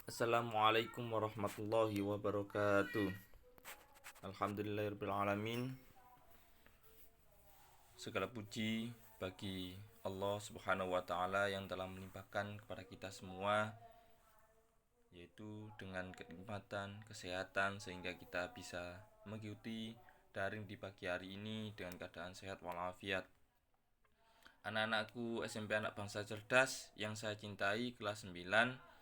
Assalamualaikum warahmatullahi wabarakatuh. Alhamdulillahirrahmanirrahim. Segala puji bagi Allah subhanahu wa ta'ala yang telah melimpahkan kepada kita semua, yaitu dengan kenikmatan, kesehatan, sehingga kita bisa mengikuti daring di pagi hari ini dengan keadaan sehat walafiat. Anak-anakku SMP Anak Bangsa Cerdas yang saya cintai, kelas 9,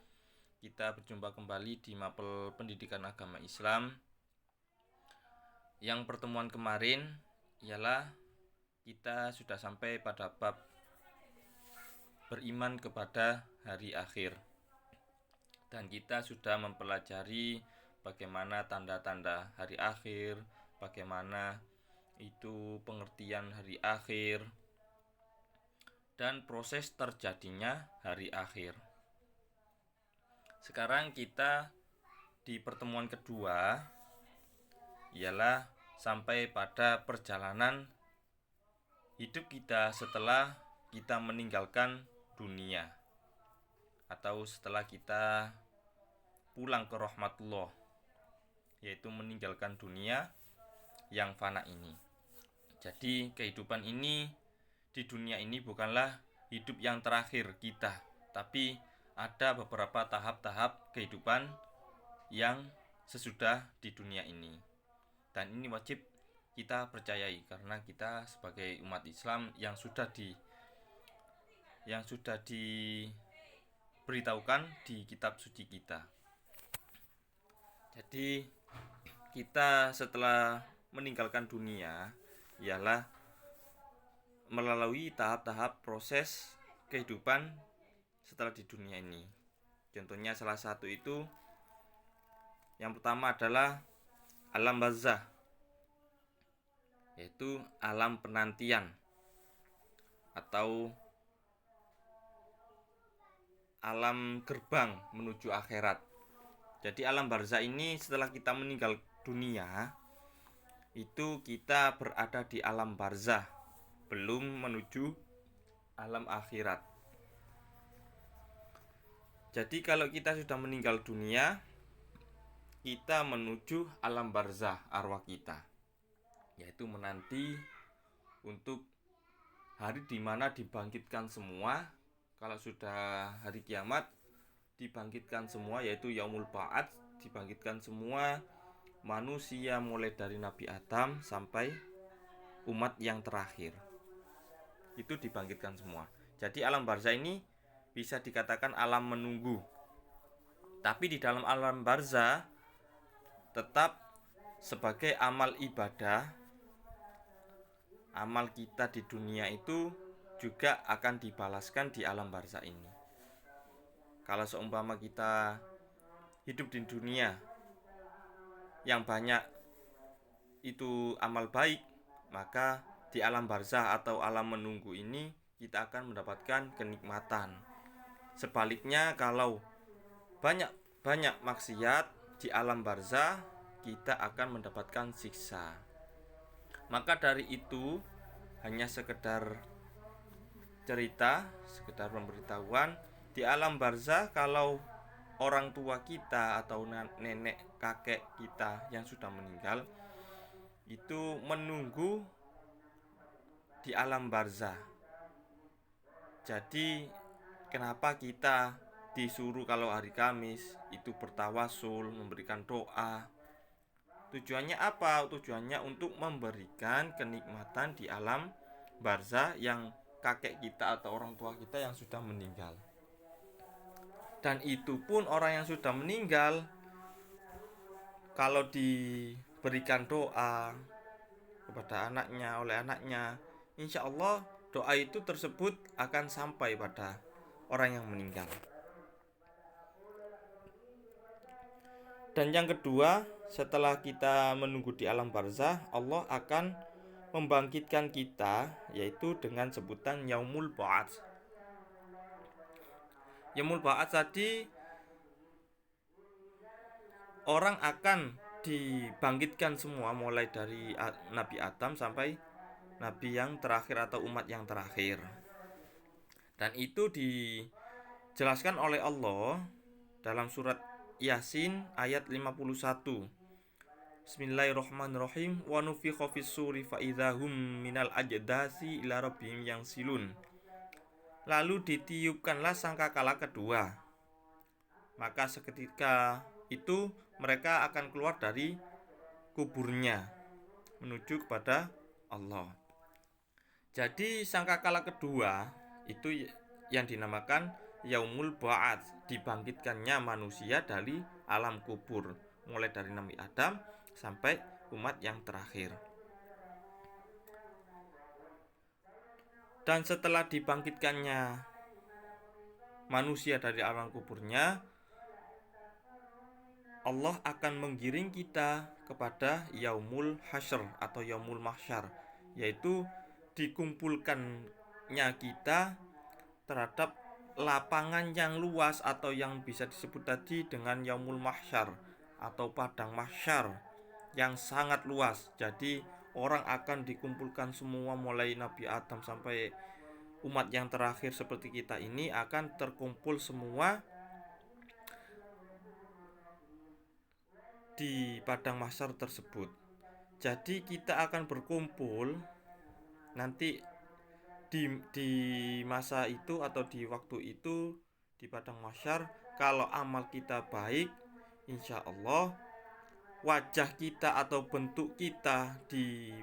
kita berjumpa kembali di Mapel Pendidikan Agama Islam. Yang pertemuan kemarin ialah kita sudah sampai pada bab beriman kepada hari akhir. Dan kita sudah mempelajari bagaimana tanda-tanda hari akhir, bagaimana itu pengertian hari akhir, dan proses terjadinya hari akhir. Sekarang kita di pertemuan kedua ialah sampai pada perjalanan hidup kita setelah kita meninggalkan dunia, atau setelah kita pulang ke rahmatullah, yaitu meninggalkan dunia yang fana ini. Jadi kehidupan ini di dunia ini bukanlah hidup yang terakhir kita, tapi ada beberapa tahap-tahap kehidupan yang sesudah di dunia ini. Dan ini wajib kita percayai karena kita sebagai umat Islam yang sudah diberitahukan di kitab suci kita. Jadi kita setelah meninggalkan dunia ialah melalui tahap-tahap proses kehidupan setelah di dunia ini. Contohnya salah satu itu yang pertama adalah alam barzah, yaitu alam penantian atau alam gerbang menuju akhirat. Jadi alam barzah ini setelah kita meninggal dunia, itu kita berada di alam barzah, belum menuju alam akhirat. Jadi kalau kita sudah meninggal dunia, kita menuju alam barzah arwah kita, yaitu menanti untuk hari di mana dibangkitkan semua. Kalau sudah hari kiamat, dibangkitkan semua, yaitu yaumul ba'ats, dibangkitkan semua manusia mulai dari Nabi Adam sampai umat yang terakhir. Itu dibangkitkan semua. Jadi alam barzah ini bisa dikatakan alam menunggu. Tapi di dalam alam barzah tetap sebagai amal ibadah, amal kita di dunia itu juga akan dibalaskan di alam barzah ini. Kalau seumpama kita hidup di dunia yang banyak itu amal baik, maka di alam barzah atau alam menunggu ini kita akan mendapatkan kenikmatan. Sebaliknya kalau banyak maksiat, di alam barzah kita akan mendapatkan siksa. Maka dari itu hanya sekedar cerita, sekedar pemberitahuan, di alam barzah kalau orang tua kita atau nenek kakek kita yang sudah meninggal itu menunggu di alam barzah. Jadi kenapa kita disuruh kalau hari Kamis itu bertawasul, memberikan doa? Tujuannya apa? Tujuannya untuk memberikan kenikmatan di alam barzah yang kakek kita atau orang tua kita yang sudah meninggal. Dan itu pun orang yang sudah meninggal, kalau diberikan doa kepada anaknya, oleh anaknya, insya Allah doa itu tersebut akan sampai pada orang yang meninggal. Dan yang kedua, setelah kita menunggu di alam barzah, Allah akan membangkitkan kita, yaitu dengan sebutan yaumul ba'ats. Yaumul ba'ats tadi orang akan dibangkitkan semua mulai dari Nabi Adam sampai Nabi yang terakhir atau umat yang terakhir. Dan itu dijelaskan oleh Allah dalam surat Yasin ayat 51. Bismillahirrahmanirrahim. Wa nufikha fis suri fa idzahum minal ajdasi ila rabbihim yansilun. Lalu ditiupkanlah sangkakala kedua. Maka seketika itu mereka akan keluar dari kuburnya menuju kepada Allah. Jadi sangkakala kedua itu yang dinamakan Yaumul Ba'ats, dibangkitkannya manusia dari alam kubur, mulai dari Nabi Adam sampai umat yang terakhir. Dan setelah dibangkitkannya manusia dari alam kuburnya, Allah akan menggiring kita kepada Yaumul Hasyr atau Yaumul Mahsyar, yaitu dikumpulkannya kita terhadap lapangan yang luas atau yang bisa disebut tadi dengan Yaumul Mahsyar atau padang mahsyar yang sangat luas. Jadi orang akan dikumpulkan semua, mulai Nabi Adam sampai umat yang terakhir seperti kita ini akan terkumpul semua di padang mahsyar tersebut. Jadi kita akan berkumpul nanti di masa itu atau di waktu itu di padang mahsyar. Kalau amal kita baik, insya Allah wajah kita atau bentuk kita di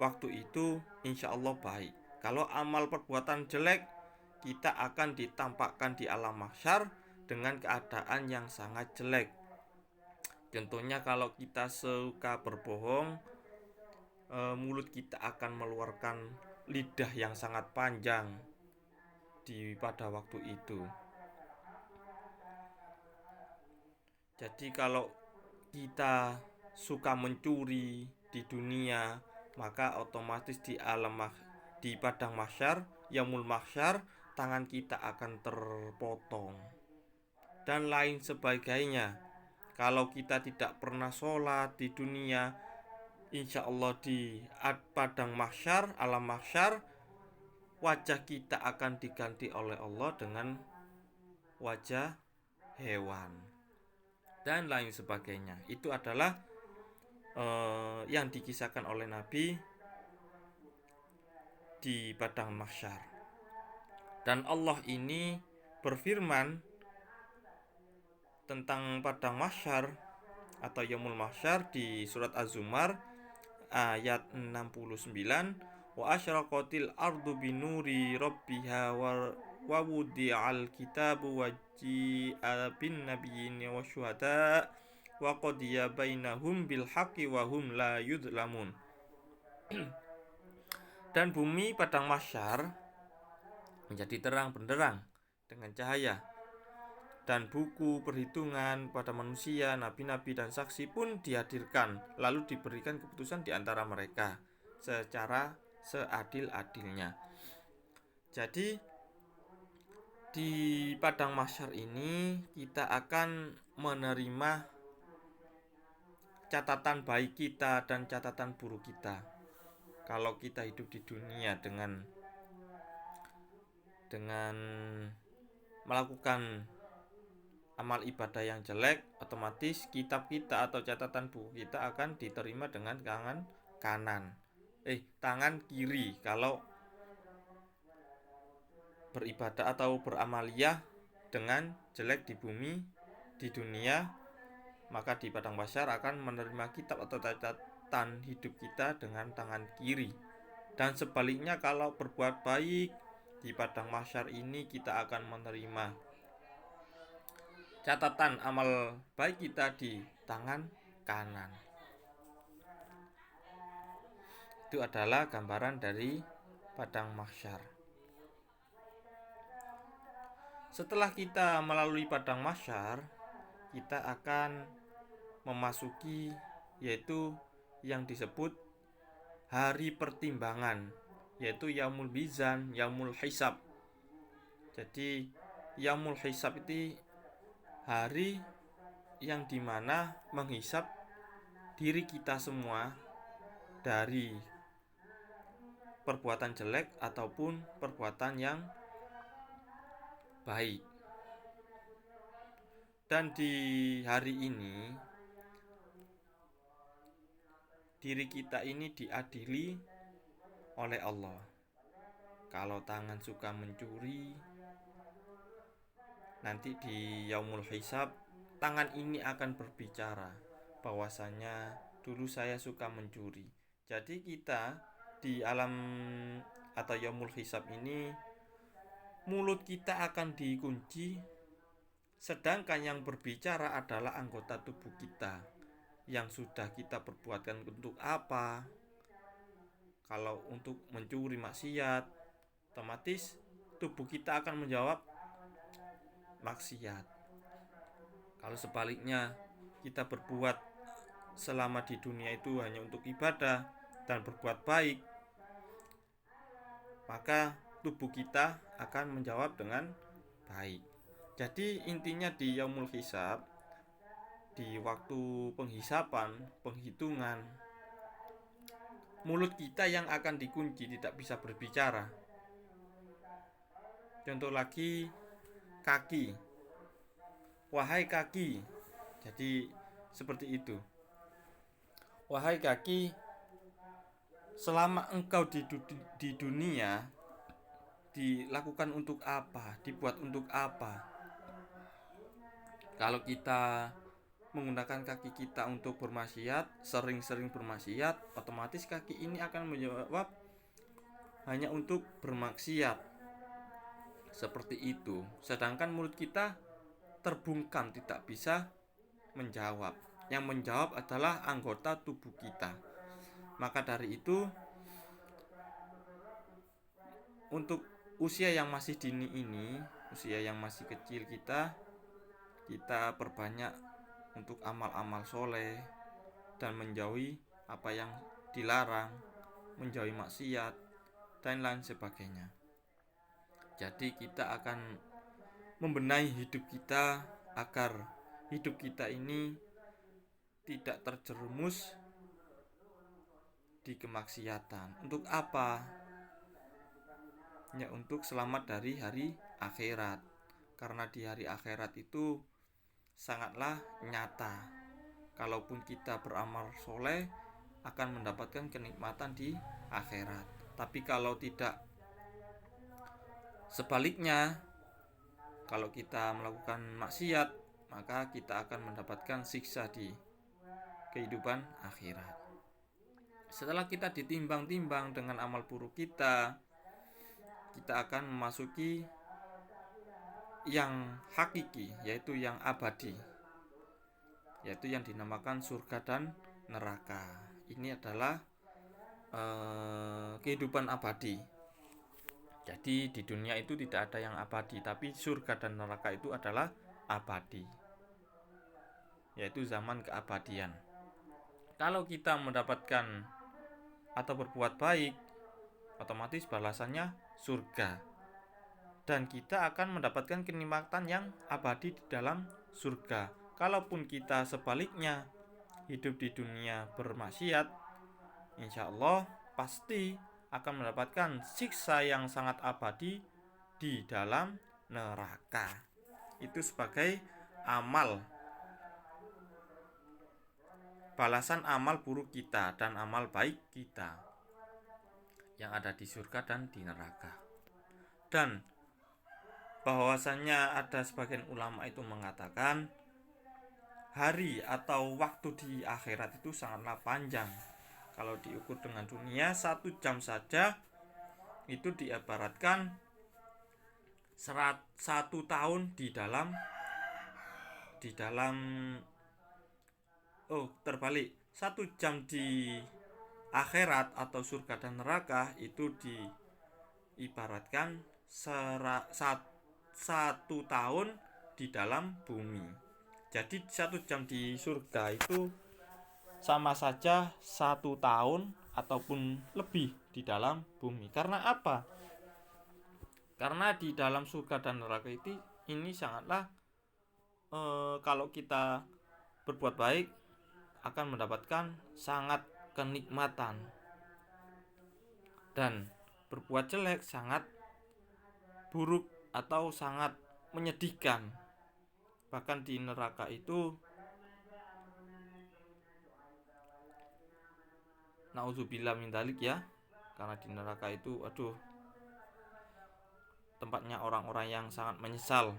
waktu itu insya Allah baik. Kalau amal perbuatan jelek, kita akan ditampakkan di alam mahsyar dengan keadaan yang sangat jelek. Contohnya kalau kita suka berbohong, mulut kita akan mengeluarkan lidah yang sangat panjang pada waktu itu. Jadi kalau kita suka mencuri di dunia, maka otomatis di padang mahsyar, Yaumul Mahsyar, tangan kita akan terpotong dan lain sebagainya. Kalau kita tidak pernah sholat di dunia, insya Allah di padang mahsyar, alam mahsyar, wajah kita akan diganti oleh Allah dengan wajah hewan dan lain sebagainya. Itu adalah yang dikisahkan oleh Nabi di padang mahsyar. Dan Allah ini berfirman tentang padang mahsyar atau Yaumul Mahsyar di surat Az-Zumar ayat 69. Wa asyraqatil ardu binuri rabbiha wa wudi'al kitabu wa ji'a bin nabiyyin wa syuhada wa qadiya bainahum bil haqqi wa hum la yudlamun. Dan bumi padang mahsyar menjadi terang benderang dengan cahaya, dan buku perhitungan pada manusia, nabi-nabi dan saksi pun dihadirkan, lalu diberikan keputusan di antara mereka secara seadil-adilnya. Jadi di padang mahsyar ini kita akan menerima catatan baik kita dan catatan buruk kita. Kalau kita hidup di dunia dengan melakukan amal ibadah yang jelek, otomatis kitab kita atau catatan buku kita akan diterima dengan tangan kiri. Kalau beribadah atau beramaliyah dengan jelek di bumi, di dunia, maka di padang mahsyar akan menerima kitab atau catatan hidup kita dengan tangan kiri. Dan sebaliknya, kalau berbuat baik di padang mahsyar ini kita akan menerima catatan amal baik kita di tangan kanan. Itu adalah gambaran dari padang mahsyar. Setelah kita melalui padang mahsyar, kita akan memasuki yaitu yang disebut hari pertimbangan, yaitu Yaumul Mizan, Yaumul Hisab. Jadi Yaumul Hisab itu hari yang dimana menghisap diri kita semua dari perbuatan jelek ataupun perbuatan yang baik. Dan di hari ini diri kita ini diadili oleh Allah. Kalau tangan suka mencuri, nanti di yaumul hisab tangan ini akan berbicara bahwasanya dulu saya suka mencuri. Jadi kita di alam atau yaumul hisab ini mulut kita akan dikunci, sedangkan yang berbicara adalah anggota tubuh kita yang sudah kita perbuatkan untuk apa. Kalau untuk mencuri maksiat, otomatis tubuh kita akan menjawab maksiat. Kalau sebaliknya kita berbuat selama di dunia itu hanya untuk ibadah dan berbuat baik, maka tubuh kita akan menjawab dengan baik. Jadi intinya di yaumul hisab, di waktu penghisapan, penghitungan, mulut kita yang akan dikunci, tidak bisa berbicara. Contoh lagi, kaki. Wahai kaki. Jadi seperti itu. Wahai kaki, selama engkau di dunia dilakukan untuk apa? Dibuat untuk apa? Kalau kita menggunakan kaki kita untuk bermaksiat, sering-sering bermaksiat, otomatis kaki ini akan menjawab hanya untuk bermaksiat. Seperti itu. Sedangkan mulut kita terbungkam, tidak bisa menjawab. Yang menjawab adalah anggota tubuh kita. Maka dari itu, untuk usia yang masih dini ini, usia yang masih kecil kita perbanyak untuk amal-amal soleh dan menjauhi apa yang dilarang, menjauhi maksiat dan lain sebagainya. Jadi kita akan membenahi hidup kita agar hidup kita ini tidak terjerumus di kemaksiatan. Untuk apa? Ya, untuk selamat dari hari akhirat. Karena di hari akhirat itu sangatlah nyata. Kalaupun kita beramal soleh, akan mendapatkan kenikmatan di akhirat. Tapi kalau tidak, sebaliknya, kalau kita melakukan maksiat, maka kita akan mendapatkan siksa di kehidupan akhirat. Setelah kita ditimbang-timbang dengan amal buruk kita akan memasuki yang hakiki, yaitu yang abadi, yaitu yang dinamakan surga dan neraka. Ini adalah kehidupan abadi. Jadi di dunia itu tidak ada yang abadi, tapi surga dan neraka itu adalah abadi, yaitu zaman keabadian. Kalau kita mendapatkan atau berbuat baik, otomatis balasannya surga, dan kita akan mendapatkan kenikmatan yang abadi di dalam surga. Kalaupun kita sebaliknya hidup di dunia bermaksiat, insya Allah pasti akan mendapatkan siksa yang sangat abadi di dalam neraka. Itu sebagai amal, balasan amal buruk kita dan amal baik kita yang ada di surga dan di neraka. Dan bahwasannya ada sebagian ulama itu mengatakan hari atau waktu di akhirat itu sangatlah panjang. Kalau diukur dengan dunia, 1 jam saja itu diibaratkan 1 tahun di dalam terbalik, 1 jam di akhirat atau surga dan neraka itu diibaratkan 1 tahun di dalam bumi. Jadi 1 jam di surga itu sama saja 1 tahun ataupun lebih di dalam bumi. Karena apa? Karena di dalam surga dan neraka ini sangatlah kalau kita berbuat baik akan mendapatkan sangat kenikmatan, dan berbuat jelek sangat buruk atau sangat menyedihkan. Bahkan di neraka itu, naudzubillah min dzalik ya, karena di neraka itu tempatnya orang-orang yang sangat menyesal.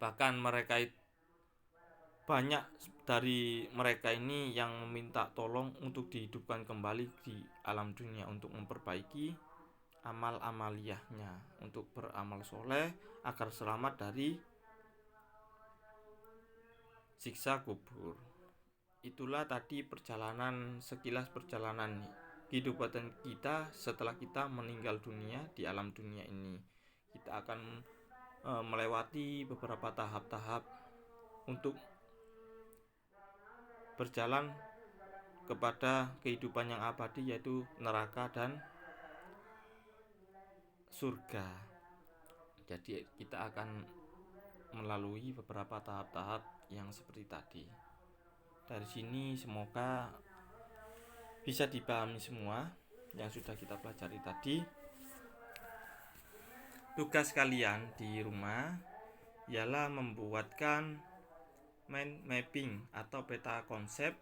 Bahkan banyak dari mereka ini yang meminta tolong untuk dihidupkan kembali di alam dunia untuk memperbaiki amal-amaliyahnya, untuk beramal soleh agar selamat dari siksa kubur. Itulah tadi sekilas perjalanan kehidupan kita setelah kita meninggal dunia di alam dunia ini. Kita akan melewati beberapa tahap-tahap untuk berjalan kepada kehidupan yang abadi, yaitu neraka dan surga. Jadi kita akan melalui beberapa tahap-tahap yang seperti tadi. Dari sini semoga bisa dipahami semua yang sudah kita pelajari tadi. Tugas kalian di rumah ialah membuatkan mind mapping atau peta konsep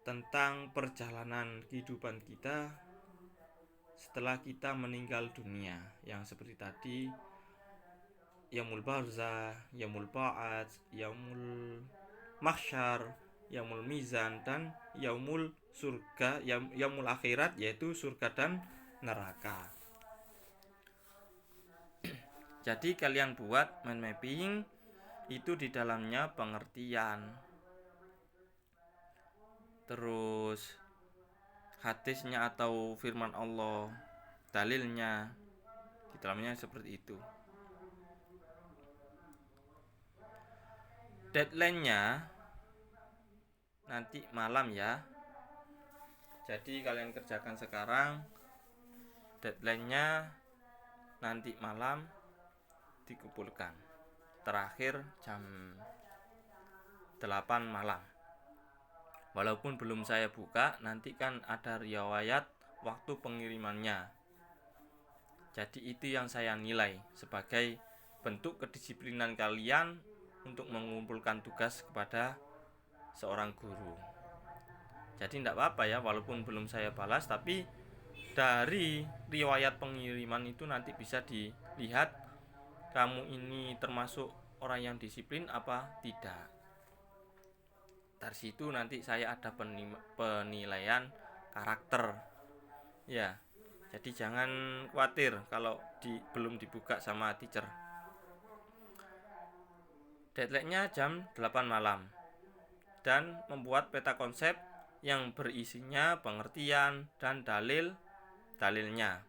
tentang perjalanan kehidupan kita setelah kita meninggal dunia, yang seperti tadi: yaumul barzah, yaumul ba'ats, yaumul mahsyar, yaumul mizan, dan yaumul surga, yaumul akhirat, yaitu surga dan neraka. Jadi kalian buat mind mapping itu, di dalamnya pengertian, terus hadisnya atau firman Allah, dalilnya, di dalamnya seperti itu. Deadline-nya nanti malam ya. Jadi kalian kerjakan sekarang, deadline-nya nanti malam dikumpulkan. Terakhir jam 8 malam. Walaupun belum saya buka, nanti kan ada riwayat waktu pengirimannya. Jadi itu yang saya nilai sebagai bentuk kedisiplinan kalian untuk mengumpulkan tugas kepada seorang guru. Jadi tidak apa-apa ya, walaupun belum saya balas, tapi dari riwayat pengiriman itu nanti bisa dilihat kamu ini termasuk orang yang disiplin apa tidak. Dari situ nanti saya ada penilaian karakter ya. Jadi jangan khawatir kalau belum dibuka sama teacher. Deadline-nya jam 8 malam. Dan membuat peta konsep yang berisinya pengertian dan dalilnya.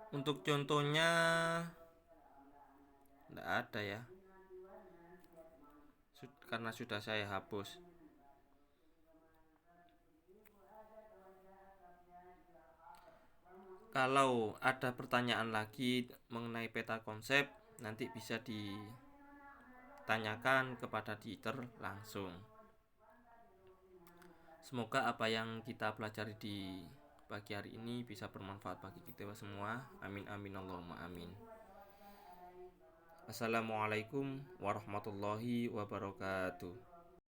Untuk contohnya tidak ada ya, karena sudah saya hapus. Kalau ada pertanyaan lagi mengenai peta konsep, nanti bisa ditanyakan kepada teacher langsung. Semoga apa yang kita pelajari di pagi hari ini bisa bermanfaat bagi kita semua. Amin amin Allahumma amin. Assalamualaikum warahmatullahi wabarakatuh.